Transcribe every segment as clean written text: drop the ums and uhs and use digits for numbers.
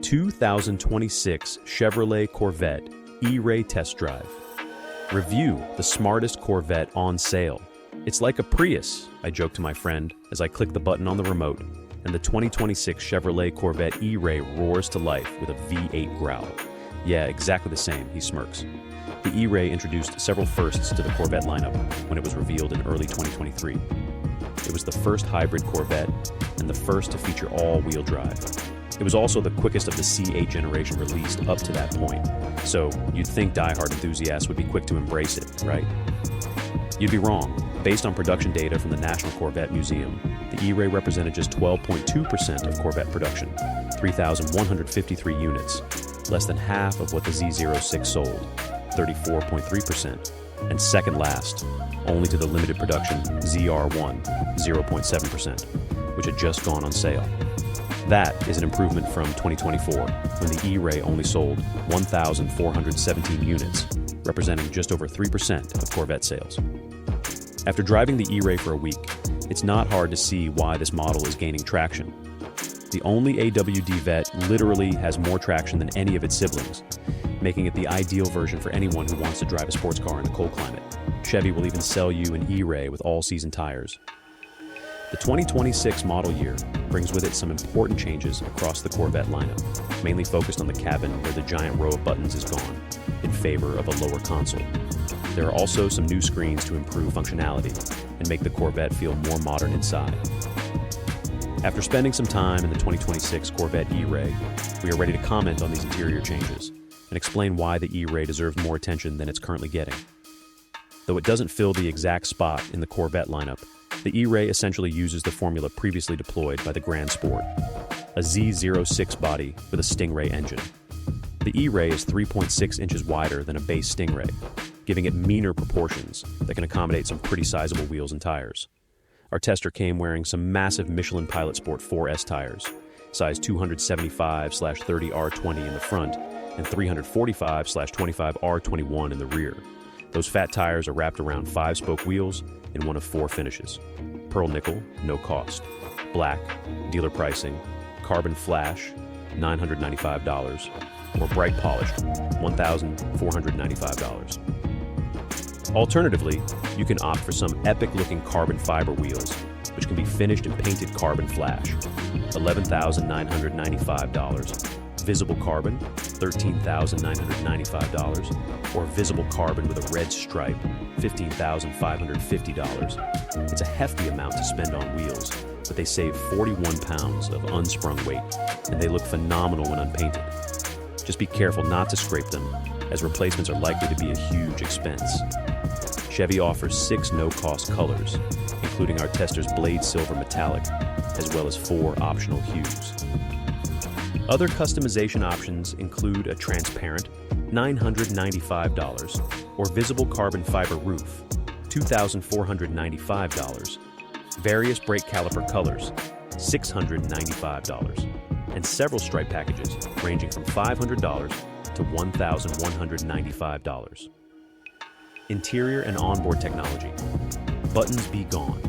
2026 Chevrolet Corvette E-Ray test drive. Review the smartest Corvette on sale. It's like a Prius, I joke to my friend as I click the button on the remote, and the 2026 Chevrolet Corvette E-Ray roars to life with a V8 growl. Yeah, exactly the same, he smirks. The E-Ray introduced several firsts to the Corvette lineup when it was revealed in early 2023. It was the first hybrid Corvette and the first to feature all-wheel drive. It was also the quickest of the C8 generation released up to that point, so you'd think diehard enthusiasts would be quick to embrace it, right? You'd be wrong. Based on production data from the National Corvette Museum, the E-Ray represented just 12.2% of Corvette production, 3,153 units, less than half of what the Z06 sold, 34.3%, and second last, only to the limited production ZR1, 0.7%, which had just gone on sale. That is an improvement from 2024, when the E-Ray only sold 1,417 units, representing just over 3% of Corvette sales. After driving the E-Ray for a week, it's not hard to see why this model is gaining traction. The only AWD Vette literally has more traction than any of its siblings, making it the ideal version for anyone who wants to drive a sports car in a cold climate. Chevy will even sell you an E-Ray with all-season tires. The 2026 model year brings with it some important changes across the Corvette lineup, mainly focused on the cabin where the giant row of buttons is gone, in favor of a lower console. There are also some new screens to improve functionality and make the Corvette feel more modern inside. After spending some time in the 2026 Corvette E-Ray, we are ready to comment on these interior changes and explain why the E-Ray deserves more attention than it's currently getting. Though it doesn't fill the exact spot in the Corvette lineup, the E-Ray essentially uses the formula previously deployed by the Grand Sport, a Z06 body with a Stingray engine. The E-Ray is 3.6 inches wider than a base Stingray, giving it meaner proportions that can accommodate some pretty sizable wheels and tires. Our tester came wearing some massive Michelin Pilot Sport 4S tires, size 275/30R20 in the front and 345/25R21 in the rear. Those fat tires are wrapped around 5-spoke wheels in one of 4 finishes. Pearl nickel, no cost. Black, dealer pricing. Carbon flash, $995. Or bright polished, $1,495. Alternatively, you can opt for some epic-looking carbon fiber wheels, which can be finished in painted carbon flash, $11,995. Visible carbon, $13,995, or visible carbon with a red stripe, $15,550. It's a hefty amount to spend on wheels, but they save 41 pounds of unsprung weight, and they look phenomenal when unpainted. Just be careful not to scrape them, as replacements are likely to be a huge expense. Chevy offers 6 no-cost colors, including our tester's Blade Silver Metallic, as well as 4 optional hues. Other customization options include a transparent, $995, or visible carbon fiber roof, $2,495, various brake caliper colors, $695, and several stripe packages ranging from $500 to $1,195. Interior and onboard technology. Buttons be gone.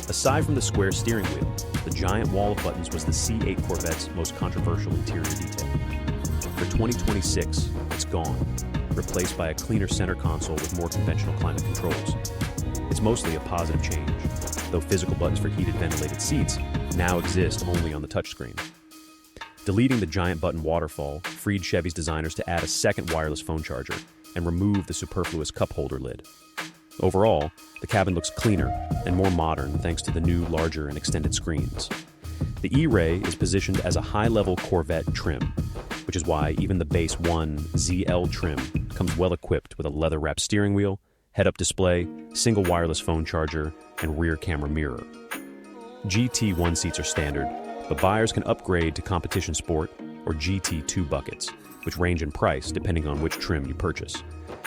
Aside from the square steering wheel, the giant wall of buttons was the C8 Corvette's most controversial interior detail. For 2026, it's gone, replaced by a cleaner center console with more conventional climate controls. It's mostly a positive change, though physical buttons for heated ventilated seats now exist only on the touchscreen. Deleting the giant button waterfall freed Chevy's designers to add a second wireless phone charger and remove the superfluous cup holder lid. Overall, the cabin looks cleaner and more modern thanks to the new, larger, and extended screens. The E-Ray is positioned as a high-level Corvette trim, which is why even the base 1 ZL trim comes well-equipped with a leather-wrapped steering wheel, head-up display, single wireless phone charger, and rear camera mirror. GT1 seats are standard, but buyers can upgrade to Competition Sport or GT2 buckets, which range in price depending on which trim you purchase.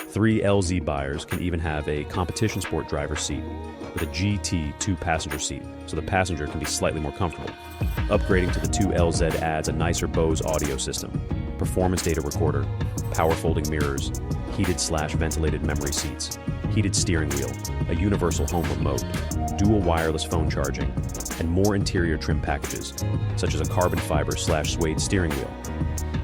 3 LZ buyers can even have a Competition Sport driver's seat with a GT2 passenger seat, so the passenger can be slightly more comfortable. Upgrading to the 2 LZ adds a nicer Bose audio system, performance data recorder, power folding mirrors, heated/ventilated memory seats, heated steering wheel, a universal home remote, dual wireless phone charging, and more interior trim packages, such as a carbon fiber/suede steering wheel.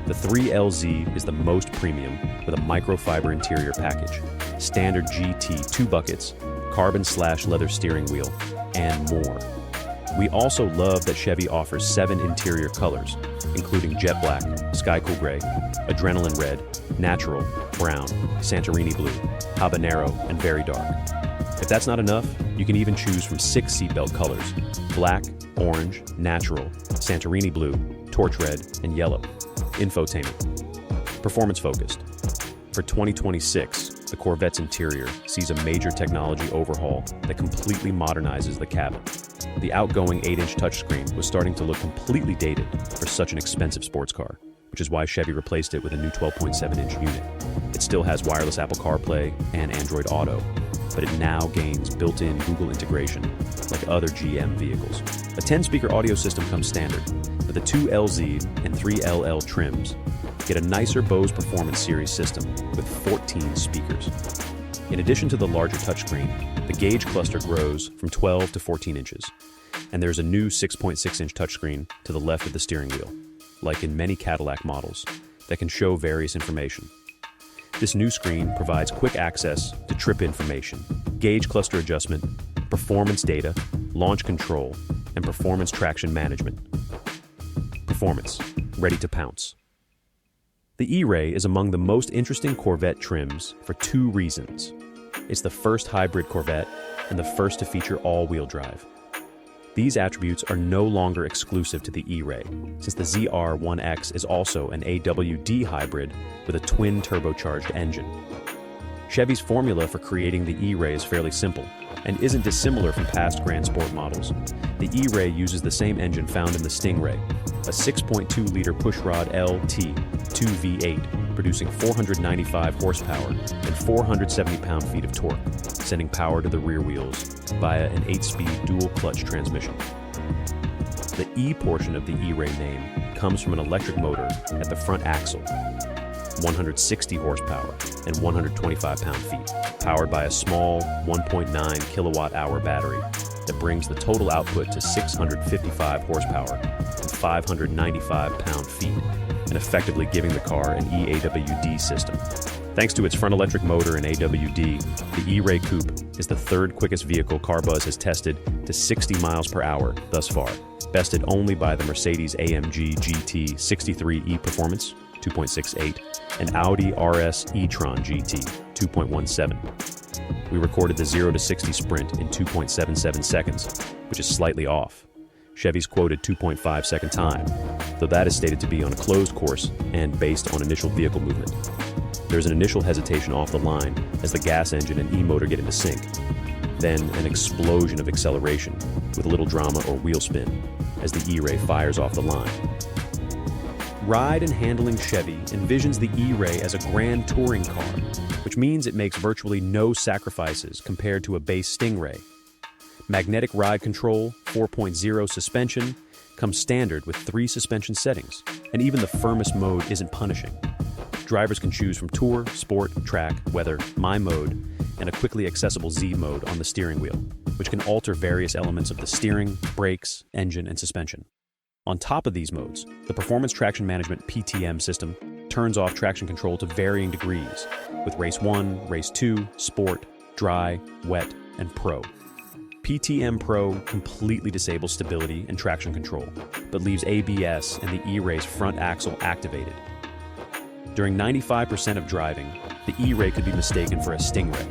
The 3LZ is the most premium with a microfiber interior package, standard GT 2 buckets, carbon/leather steering wheel, and more. We also love that Chevy offers 7 interior colors, including jet black, sky cool gray, adrenaline red, natural, brown, Santorini blue, habanero, and very dark. If that's not enough, you can even choose from 6 seatbelt colors: black, orange, natural, Santorini blue, torch red, and yellow. Infotainment. Performance focused. For 2026, the Corvette's interior sees a major technology overhaul that completely modernizes the cabin. The outgoing 8-inch touchscreen was starting to look completely dated for such an expensive sports car, which is why Chevy replaced it with a new 12.7-inch unit. It still has wireless Apple CarPlay and Android Auto, but it now gains built-in Google integration, like other GM vehicles. A 10-speaker audio system comes standard, but the 2LZ and 3LL trims get a nicer Bose Performance Series system with 14 speakers. In addition to the larger touchscreen, the gauge cluster grows from 12 to 14 inches, and there's a new 6.6-inch touchscreen to the left of the steering wheel, like in many Cadillac models, that can show various information. This new screen provides quick access to trip information, gauge cluster adjustment, performance data, launch control, and performance traction management. Performance, ready to pounce. The E-Ray is among the most interesting Corvette trims for 2 reasons. It's the first hybrid Corvette and the first to feature all-wheel drive. These attributes are no longer exclusive to the E-Ray, since the ZR1X is also an AWD hybrid with a twin turbocharged engine. Chevy's formula for creating the E-Ray is fairly simple and isn't dissimilar from past Grand Sport models. The E-Ray uses the same engine found in the Stingray, a 6.2-liter pushrod LT 2V8, producing 495 horsepower and 470 pound-feet of torque, sending power to the rear wheels via an 8-speed dual-clutch transmission. The E portion of the E-Ray name comes from an electric motor at the front axle, 160 horsepower and 125 pound-feet, powered by a small 1.9 kilowatt-hour battery that brings the total output to 655 horsepower and 595 pound-feet, and effectively giving the car an EAWD system. Thanks to its front electric motor and AWD, the E-Ray Coupe is the 3rd quickest vehicle CarBuzz has tested to 60 miles per hour thus far, bested only by the Mercedes-AMG GT 63E Performance 2.68 and Audi RS e-tron GT 2.17. We recorded the 0 to 60 sprint in 2.77 seconds, which is slightly off. Chevy's quoted 2.5 second time, though that is stated to be on a closed course and based on initial vehicle movement. There's an initial hesitation off the line as the gas engine and e-motor get into sync, then an explosion of acceleration with a little drama or wheel spin as the E-Ray fires off the line. Ride and Handling Chevy envisions the E-Ray as a grand touring car, which means it makes virtually no sacrifices compared to a base Stingray. Magnetic ride control, 4.0 suspension, comes standard with 3 suspension settings, and even the firmest mode isn't punishing. Drivers can choose from Tour, Sport, Track, Weather, My Mode, and a quickly accessible Z mode on the steering wheel, which can alter various elements of the steering, brakes, engine, and suspension. On top of these modes, the Performance Traction Management PTM system turns off traction control to varying degrees, with Race 1, Race 2, Sport, Dry, Wet, and Pro. PTM Pro completely disables stability and traction control, but leaves ABS and the E-Ray's front axle activated. During 95% of driving, the E-Ray could be mistaken for a Stingray.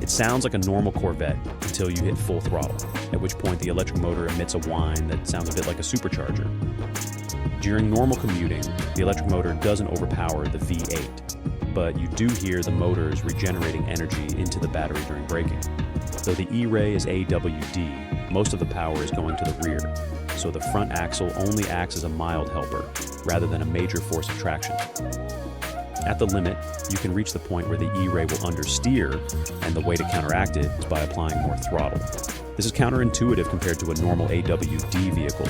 It sounds like a normal Corvette until you hit full throttle, at which point the electric motor emits a whine that sounds a bit like a supercharger. During normal commuting, the electric motor doesn't overpower the V8, but you do hear the motors regenerating energy into the battery during braking. Though the E-Ray is AWD, most of the power is going to the rear, so the front axle only acts as a mild helper rather than a major force of traction. At the limit, you can reach the point where the E-Ray will understeer, and the way to counteract it is by applying more throttle. This is counterintuitive compared to a normal AWD vehicle,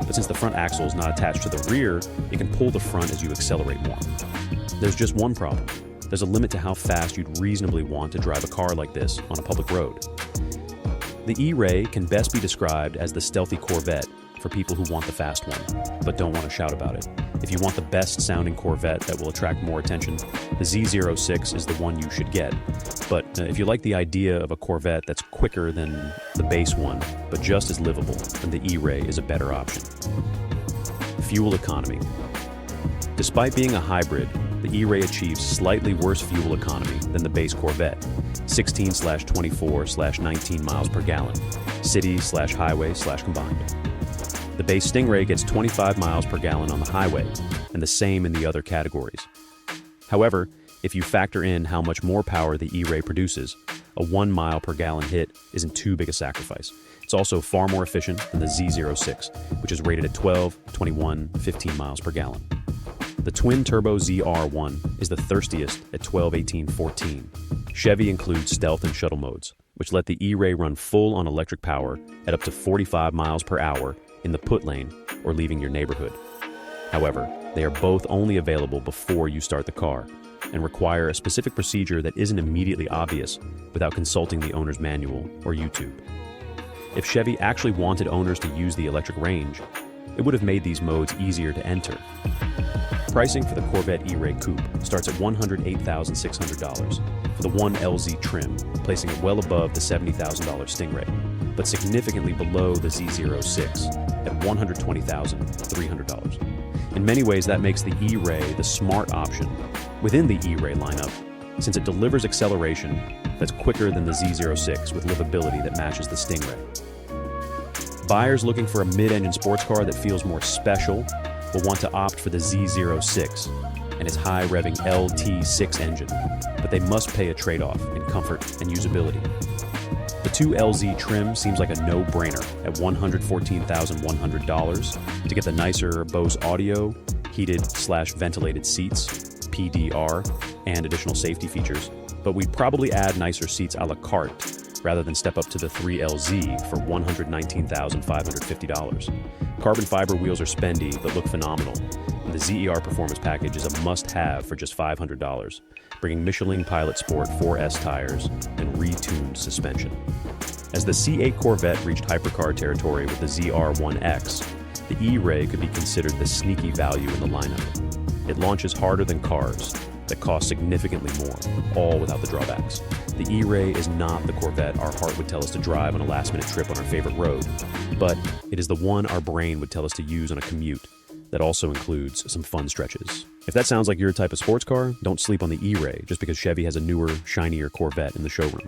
but since the front axle is not attached to the rear, it can pull the front as you accelerate more. There's just one problem. There's a limit to how fast you'd reasonably want to drive a car like this on a public road. The E-Ray can best be described as the stealthy Corvette for people who want the fast one, but don't want to shout about it. If you want the best sounding Corvette that will attract more attention, the Z06 is the one you should get. But if you like the idea of a Corvette that's quicker than the base one, but just as livable, then the E-Ray is a better option. Fuel economy. Despite being a hybrid, the E-Ray achieves slightly worse fuel economy than the base Corvette, 16/24/19 miles per gallon, city/highway/combined. The base Stingray gets 25 miles per gallon on the highway, and the same in the other categories. However, if you factor in how much more power the E-Ray produces, a 1 mile per gallon hit isn't too big a sacrifice. It's also far more efficient than the Z06, which is rated at 12, 21, 15 miles per gallon. The twin-turbo ZR1 is the thirstiest at 12, 18, 14. Chevy includes stealth and shuttle modes, which let the E-Ray run full on electric power at up to 45 miles per hour in the put lane or leaving your neighborhood. However, they are both only available before you start the car and require a specific procedure that isn't immediately obvious without consulting the owner's manual or YouTube. If Chevy actually wanted owners to use the electric range, it would have made these modes easier to enter. Pricing for the Corvette E-Ray Coupe starts at $108,600 for the 1LZ trim, placing it well above the $70,000 Stingray, but significantly below the Z06 at $120,300. In many ways, that makes the E-Ray the smart option within the E-Ray lineup, since it delivers acceleration that's quicker than the Z06 with livability that matches the Stingray. Buyers looking for a mid-engine sports car that feels more special will want to opt for the Z06 and its high-revving LT6 engine, but they must pay a trade-off in comfort and usability. The 2LZ trim seems like a no-brainer at $114,100 to get the nicer Bose audio, heated/ventilated seats, PDR, and additional safety features, but we'd probably add nicer seats a la carte rather than step up to the 3LZ for $119,550. Carbon fiber wheels are spendy but look phenomenal, and the ZER Performance Package is a must-have for just $500, bringing Michelin Pilot Sport 4S tires and retuned suspension. As the C8 Corvette reached hypercar territory with the ZR1X, the E-Ray could be considered the sneaky value in the lineup. It launches harder than cars that cost significantly more, all without the drawbacks. The E-Ray is not the Corvette our heart would tell us to drive on a last-minute trip on our favorite road, but it is the one our brain would tell us to use on a commute that also includes some fun stretches. If that sounds like your type of sports car, don't sleep on the E-Ray just because Chevy has a newer, shinier Corvette in the showroom.